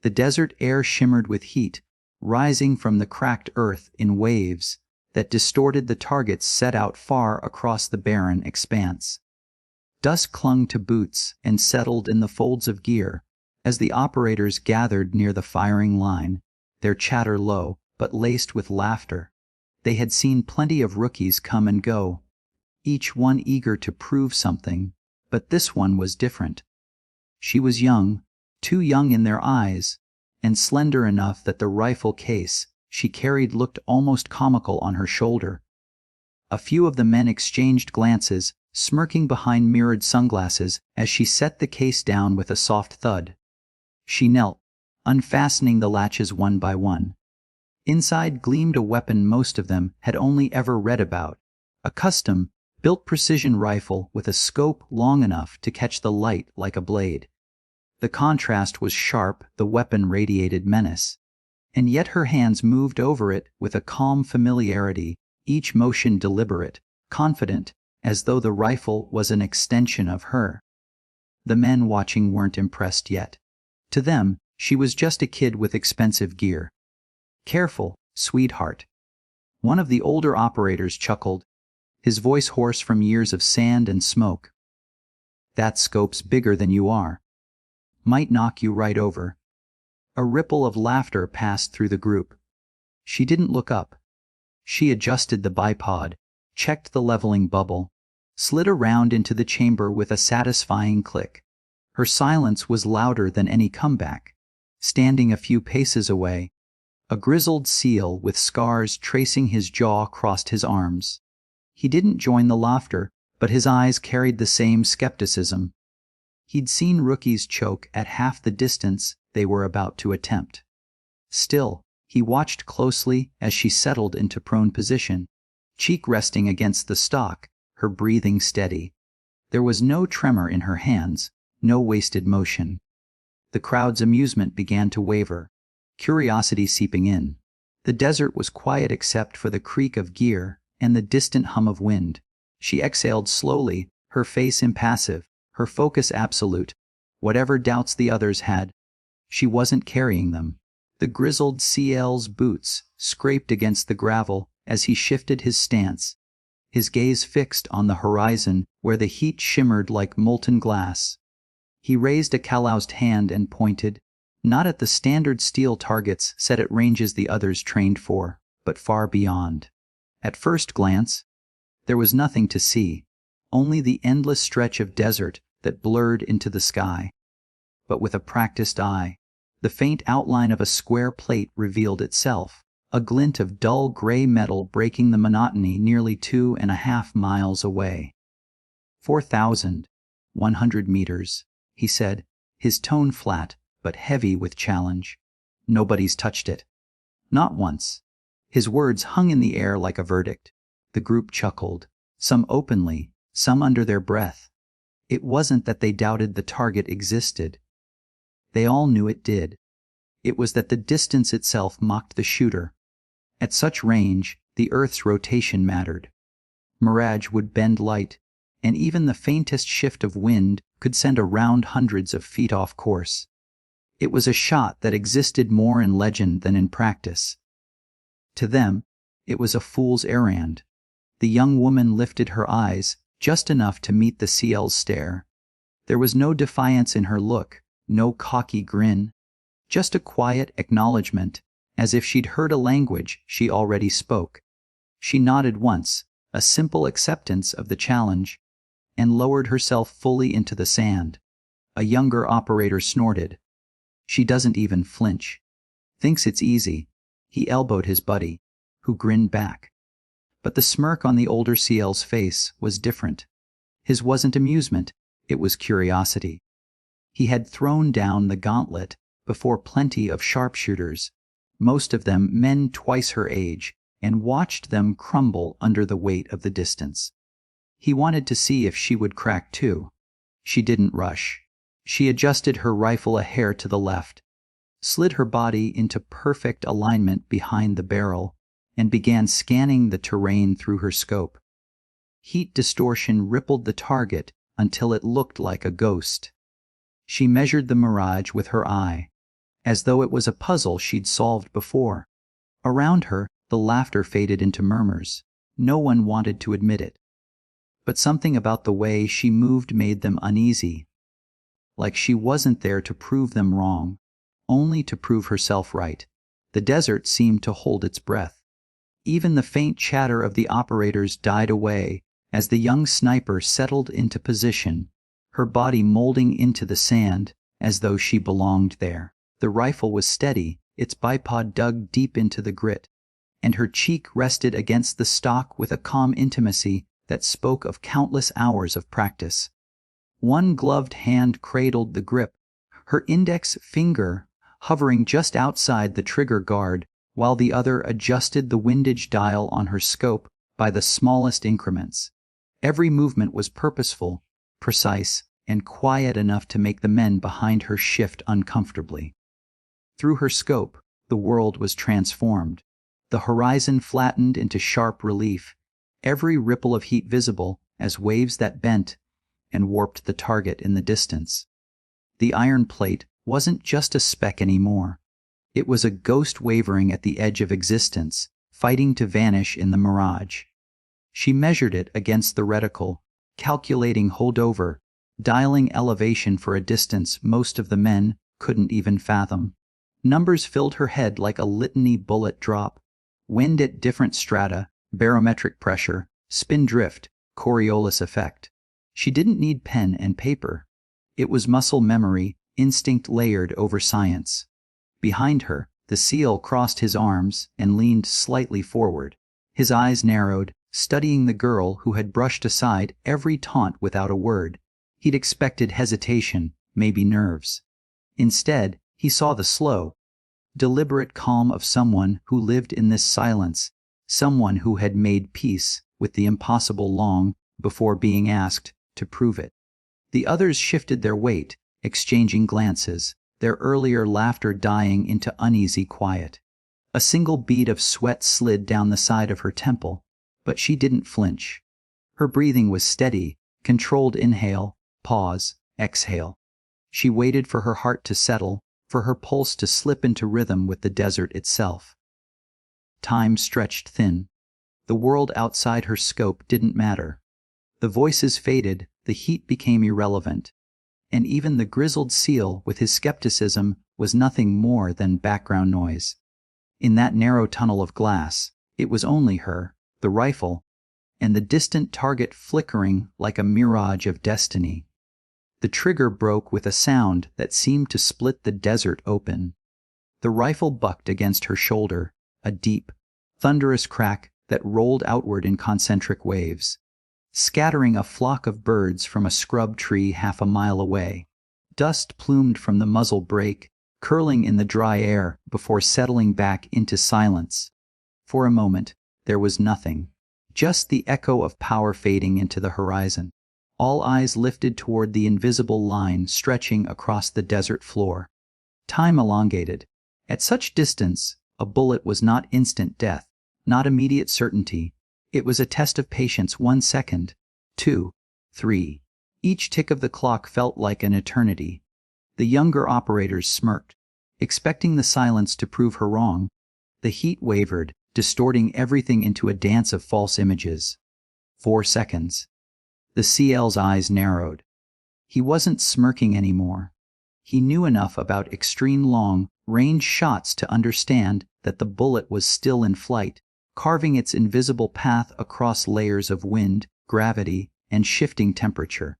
The desert air shimmered with heat, rising from the cracked earth in waves that distorted the targets set out far across the barren expanse. Dust clung to boots and settled in the folds of gear as the operators gathered near the firing line, their chatter low but laced with laughter. They had seen plenty of rookies come and go, each one eager to prove something, but this one was different. She was young, too young in their eyes, and slender enough that the rifle case she carried looked almost comical on her shoulder. A few of the men exchanged glances, smirking behind mirrored sunglasses as she set the case down with a soft thud. She knelt, unfastening the latches one by one. Inside gleamed a weapon most of them had only ever read about, a custom-built precision rifle with a scope long enough to catch the light like a blade. The contrast was sharp, the weapon radiated menace. And yet her hands moved over it with a calm familiarity, each motion deliberate, confident, as though the rifle was an extension of her. The men watching weren't impressed yet. To them, she was just a kid with expensive gear. "Careful, sweetheart." One of the older operators chuckled, his voice hoarse from years of sand and smoke. "That scope's bigger than you are. Might knock you right over." A ripple of laughter passed through the group. She didn't look up. She adjusted the bipod, checked the leveling bubble, slid around into the chamber with a satisfying click. Her silence was louder than any comeback. Standing a few paces away, a grizzled seal with scars tracing his jaw crossed his arms. He didn't join the laughter, but his eyes carried the same skepticism. He'd seen rookies choke at half the distance they were about to attempt. Still, he watched closely as she settled into prone position, cheek resting against the stock, her breathing steady. There was no tremor in her hands, no wasted motion. The crowd's amusement began to waver, curiosity seeping in. The desert was quiet except for the creak of gear and the distant hum of wind. She exhaled slowly, her face impassive, her focus absolute. Whatever doubts the others had, she wasn't carrying them. The grizzled CL's boots scraped against the gravel as he shifted his stance, his gaze fixed on the horizon where the heat shimmered like molten glass. He raised a calloused hand and pointed, not at the standard steel targets set at ranges the others trained for, but far beyond. At first glance, there was nothing to see, only the endless stretch of desert that blurred into the sky. But with a practiced eye, the faint outline of a square plate revealed itself, a glint of dull gray metal breaking the monotony nearly 2.5 miles away. 4,100 meters, he said, his tone flat but heavy with challenge. Nobody's touched it. Not once. His words hung in the air like a verdict. The group chuckled, some openly, some under their breath. It wasn't that they doubted the target existed. They all knew it did. It was that the distance itself mocked the shooter. At such range, the Earth's rotation mattered. Mirage would bend light, and even the faintest shift of wind could send a round hundreds of feet off course. It was a shot that existed more in legend than in practice. To them, it was a fool's errand. The young woman lifted her eyes, just enough to meet the CL's stare. There was no defiance in her look, no cocky grin, just a quiet acknowledgement, as if she'd heard a language she already spoke. She nodded once, a simple acceptance of the challenge, and lowered herself fully into the sand. A younger operator snorted. "She doesn't even flinch. Thinks it's easy." He elbowed his buddy, who grinned back. But the smirk on the older CL's face was different. His wasn't amusement, it was curiosity. He had thrown down the gauntlet before plenty of sharpshooters, most of them men twice her age, and watched them crumble under the weight of the distance. He wanted to see if she would crack too. She didn't rush. She adjusted her rifle a hair to the left, slid her body into perfect alignment behind the barrel, and began scanning the terrain through her scope. Heat distortion rippled the target until it looked like a ghost. She measured the mirage with her eye. as though it was a puzzle she'd solved before. Around her, the laughter faded into murmurs. No one wanted to admit it. But something about the way she moved made them uneasy. Like she wasn't there to prove them wrong, only to prove herself right. The desert seemed to hold its breath. Even the faint chatter of the operators died away as the young sniper settled into position, her body molding into the sand as though she belonged there. The rifle was steady, its bipod dug deep into the grit, and her cheek rested against the stock with a calm intimacy that spoke of countless hours of practice. One gloved hand cradled the grip, her index finger hovering just outside the trigger guard, while the other adjusted the windage dial on her scope by the smallest increments. Every movement was purposeful, precise, and quiet enough to make the men behind her shift uncomfortably. Through her scope, the world was transformed. The horizon flattened into sharp relief, every ripple of heat visible as waves that bent and warped the target in the distance. The iron plate wasn't just a speck anymore. It was a ghost wavering at the edge of existence, fighting to vanish in the mirage. She measured it against the reticle, calculating holdover, dialing elevation for a distance most of the men couldn't even fathom. Numbers filled her head like a litany bullet drop. Wind at different strata, barometric pressure, spin drift, Coriolis effect. She didn't need pen and paper. It was muscle memory, instinct layered over science. Behind her, the SEAL crossed his arms and leaned slightly forward. His eyes narrowed, studying the girl who had brushed aside every taunt without a word. He'd expected hesitation, maybe nerves. Instead, he saw the slow, deliberate calm of someone who lived in this silence, someone who had made peace with the impossible long before being asked to prove it. The others shifted their weight, exchanging glances, their earlier laughter dying into uneasy quiet. A single bead of sweat slid down the side of her temple, but she didn't flinch. Her breathing was steady, controlled inhale, pause, exhale. She waited for her heart to settle, for her pulse to slip into rhythm with the desert itself. Time stretched thin. The world outside her scope didn't matter. The voices faded, the heat became irrelevant, and even the grizzled SEAL with his skepticism was nothing more than background noise. In that narrow tunnel of glass, it was only her, the rifle, and the distant target flickering like a mirage of destiny. The trigger broke with a sound that seemed to split the desert open. The rifle bucked against her shoulder, a deep, thunderous crack that rolled outward in concentric waves, scattering a flock of birds from a scrub tree half a mile away. Dust plumed from the muzzle brake, curling in the dry air before settling back into silence. For a moment, there was nothing, just the echo of power fading into the horizon. All eyes lifted toward the invisible line stretching across the desert floor. Time elongated. At such distance, a bullet was not instant death, not immediate certainty. It was a test of patience. 1 second, 2, 3. Each tick of the clock felt like an eternity. The younger operators smirked, expecting the silence to prove her wrong. The heat wavered, distorting everything into a dance of false images. 4 seconds. The CL's eyes narrowed. He wasn't smirking anymore. He knew enough about extreme long-range shots to understand that the bullet was still in flight, carving its invisible path across layers of wind, gravity, and shifting temperature.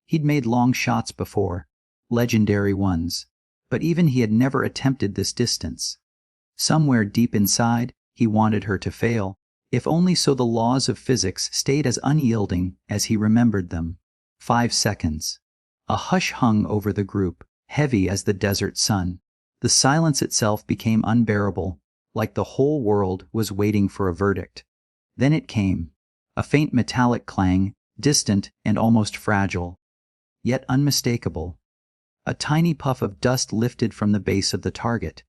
He'd made long shots before, legendary ones, but even he had never attempted this distance. Somewhere deep inside, he wanted her to fail, if only so the laws of physics stayed as unyielding as he remembered them. 5 seconds. A hush hung over the group, heavy as the desert sun. The silence itself became unbearable, like the whole world was waiting for a verdict. Then it came, a faint metallic clang, distant and almost fragile, yet unmistakable. A tiny puff of dust lifted from the base of the target.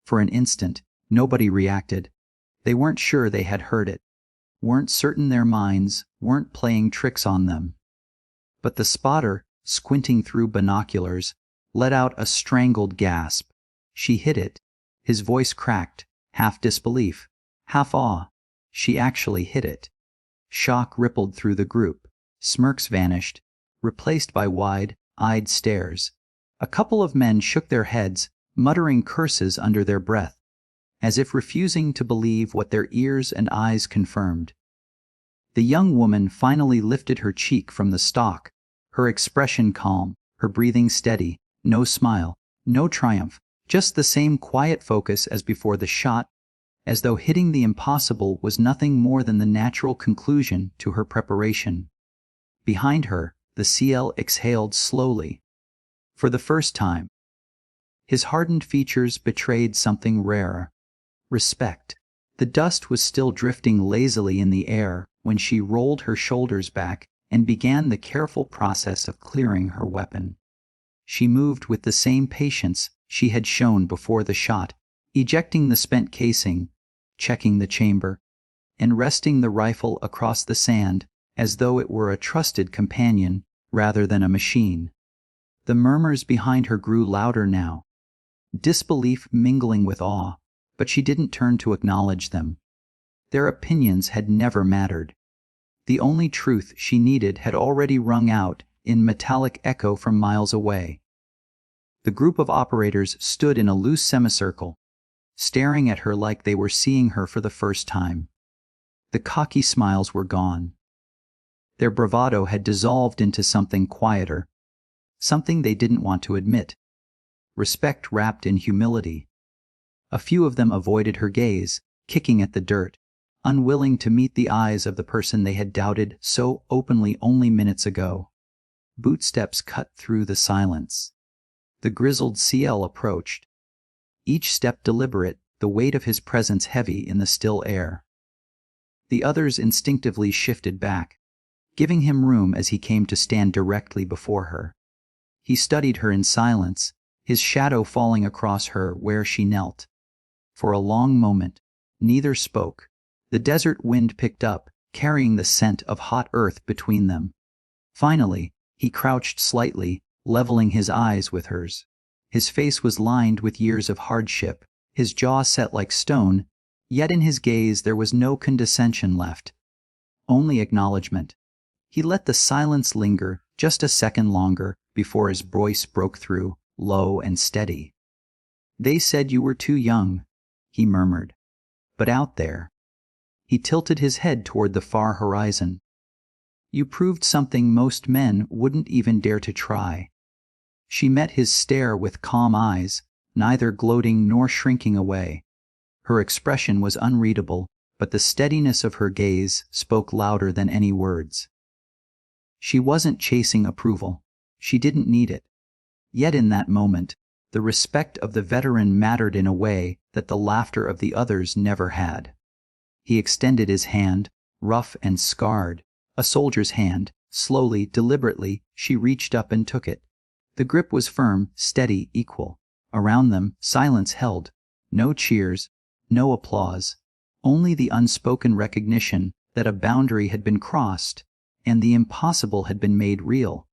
For an instant, nobody reacted. They weren't sure they had heard it, weren't certain their minds weren't playing tricks on them. But the spotter, squinting through binoculars, let out a strangled gasp. She hit it. His voice cracked, half disbelief, half awe. She actually hit it. Shock rippled through the group. Smirks vanished, replaced by wide-eyed stares. A couple of men shook their heads, muttering curses under their breath, as if refusing to believe what their ears and eyes confirmed. The young woman finally lifted her cheek from the stalk, her expression calm, her breathing steady, no smile, no triumph, just the same quiet focus as before the shot, as though hitting the impossible was nothing more than the natural conclusion to her preparation. Behind her, the CL exhaled slowly. For the first time, his hardened features betrayed something rarer: respect. The dust was still drifting lazily in the air when she rolled her shoulders back and began the careful process of clearing her weapon. She moved with the same patience she had shown before the shot, ejecting the spent casing, checking the chamber, and resting the rifle across the sand as though it were a trusted companion rather than a machine. The murmurs behind her grew louder now, disbelief mingling with awe, but she didn't turn to acknowledge them. Their opinions had never mattered. The only truth she needed had already rung out in metallic echo from miles away. The group of operators stood in a loose semicircle, staring at her like they were seeing her for the first time. The cocky smiles were gone. Their bravado had dissolved into something quieter, something they didn't want to admit. Respect wrapped in humility. A few of them avoided her gaze, kicking at the dirt, unwilling to meet the eyes of the person they had doubted so openly only minutes ago. Bootsteps cut through the silence. The grizzled CL approached, each step deliberate, the weight of his presence heavy in the still air. The others instinctively shifted back, giving him room as he came to stand directly before her. He studied her in silence, his shadow falling across her where she knelt. For a long moment, neither spoke. The desert wind picked up, carrying the scent of hot earth between them. Finally, he crouched slightly, leveling his eyes with hers. His face was lined with years of hardship, his jaw set like stone, yet in his gaze there was no condescension left, only acknowledgement. He let the silence linger just a second longer before his voice broke through, low and steady. "They said you were too young," he murmured. "But out there," he tilted his head toward the far horizon, "you proved something most men wouldn't even dare to try." She met his stare with calm eyes, neither gloating nor shrinking away. Her expression was unreadable, but the steadiness of her gaze spoke louder than any words. She wasn't chasing approval. She didn't need it. Yet in that moment, the respect of the veteran mattered in a way that the laughter of the others never had. He extended his hand, rough and scarred, a soldier's hand. Slowly, deliberately, she reached up and took it. The grip was firm, steady, equal. Around them, silence held. No cheers, no applause. Only the unspoken recognition that a boundary had been crossed and the impossible had been made real.